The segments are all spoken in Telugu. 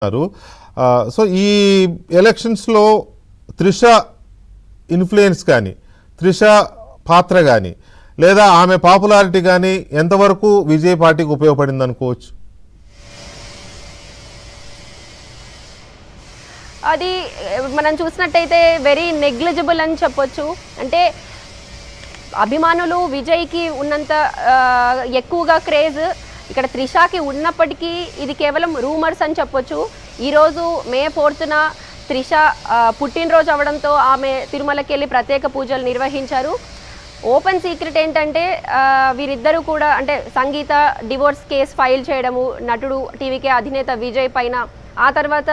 సో ఈ ఎలక్షన్స్లో త్రిష ఇన్ఫ్లుయెన్స్ కానీ త్రిష పాత్ర కానీ లేదా ఆమె పాపులారిటీ కానీ ఎంతవరకు విజయ్ పార్టీకి ఉపయోగపడింది అనుకోవచ్చు? అది మనం చూసినట్టయితే వెరీ నెగ్లిజిబుల్ అని చెప్పొచ్చు. అంటే అభిమానులు విజయ్కి ఉన్నంత ఎక్కువగా క్రేజ్ ఇక్కడ త్రిషాకి ఉన్నప్పటికీ ఇది కేవలం రూమర్స్ అని చెప్పొచ్చు. ఈరోజు మే 4న త్రిష పుట్టినరోజు అవడంతో ఆమె తిరుమలకి వెళ్ళి ప్రత్యేక పూజలు నిర్వహించారు. ఓపెన్ సీక్రెట్ ఏంటంటే వీరిద్దరూ కూడా అంటే సంగీత డివోర్స్ కేసు ఫైల్ చేయడము, నటుడు టీవీకే అధినేత విజయ్ పైన, ఆ తర్వాత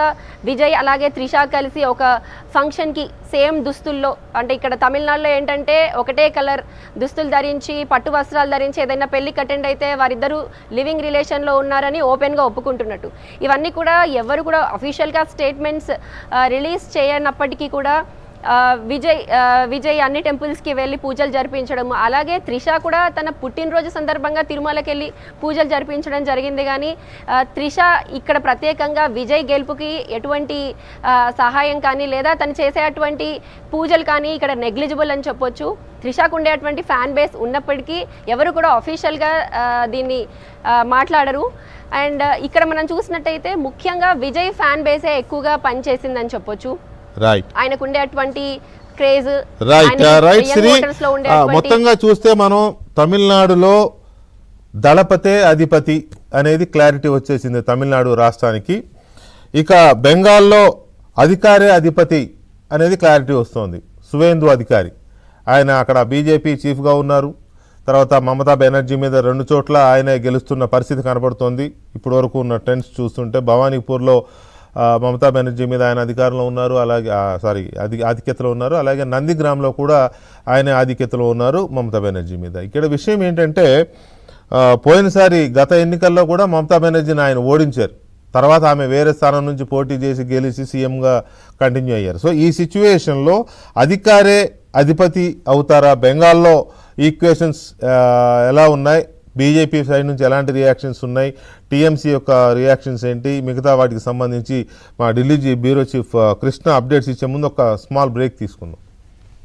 విజయ్ అలాగే త్రిష కలిసి ఒక ఫంక్షన్కి సేమ్ దుస్తుల్లో, అంటే ఇక్కడ తమిళనాడులో ఏంటంటే ఒకటే కలర్ దుస్తులు ధరించి పట్టు వస్త్రాలు ధరించి ఏదైనా పెళ్ళికి అటెండ్ అయితే వారిద్దరూ లివింగ్ రిలేషన్లో ఉన్నారని ఓపెన్గా ఒప్పుకుంటున్నట్టు. ఇవన్నీ కూడా ఎవరు కూడా అఫీషియల్గా స్టేట్మెంట్స్ రిలీజ్ చేయనప్పటికీ కూడా విజయ్ అన్ని టెంపుల్స్కి వెళ్ళి పూజలు జరిపించడం, అలాగే త్రిష కూడా తన పుట్టినరోజు సందర్భంగా తిరుమలకి వెళ్ళి పూజలు జరిపించడం జరిగింది. కానీ త్రిష ఇక్కడ ప్రత్యేకంగా విజయ్ గెలుపుకి ఎటువంటి సహాయం కానీ లేదా తను చేసేటువంటి పూజలు కానీ ఇక్కడ నెగ్లిజిబుల్ అని చెప్పొచ్చు. త్రిషకు ఉండేటువంటి ఫ్యాన్ బేస్ ఉన్నప్పటికీ ఎవరు కూడా అఫీషియల్గా దీన్ని మాట్లాడరు. అండ్ ఇక్కడ మనం చూసినట్టయితే ముఖ్యంగా విజయ్ ఫ్యాన్ బేసే ఎక్కువగా పనిచేసిందని చెప్పొచ్చు. ఆయనకు ఉండేటువంటి క్రేజ్. మొత్తంగా చూస్తే మనం తమిళనాడులో దళపతే అధిపతి అనేది క్లారిటీ వచ్చేసింది తమిళనాడు రాష్ట్రానికి. ఇక బెంగాల్లో అధికారే అధిపతి అనేది క్లారిటీ వస్తుంది. సువేందు అధికారి ఆయన అక్కడ బీజేపీ చీఫ్గా ఉన్నారు. తర్వాత మమతా బెనర్జీ మీద 2 చోట్ల ఆయనే గెలుస్తున్న పరిస్థితి కనబడుతోంది. ఇప్పటి వరకు ఉన్న ట్రెండ్స్ చూస్తుంటే భవానీపూర్లో మమతా బెనర్జీ మీద ఆయన అధికారంలో ఉన్నారు, అలాగే ఆధిక్యతలో ఉన్నారు. అలాగే నందిగ్రామ్లో కూడా ఆయన ఆధిక్యతలో ఉన్నారు మమతా బెనర్జీ మీద. ఇక్కడ విషయం ఏంటంటే పోయినసారి గత ఎన్నికల్లో కూడా మమతా బెనర్జీని ఆయన ఓడించారు. తర్వాత ఆమె వేరే స్థానం నుంచి పోటీ చేసి గెలిచి సీఎంగా కంటిన్యూ అయ్యారు. సో ఈ సిచ్యువేషన్లో అధికారే అధిపతి అవుతారా? బెంగాల్లో ఈక్వేషన్స్ ఎలా ఉన్నాయి? బీజేపీ సైడ్ నుంచి ఎలాంటి రియాక్షన్స్ ఉన్నాయి? టీఎంసీ యొక్క రియాక్షన్స్ ఏంటి? మిగతా వాటికి సంబంధించి మా Delhi bureau chief Krishna updates ఇచ్చే ముందు ఒక స్మాల్ బ్రేక్ తీసుకుందాం.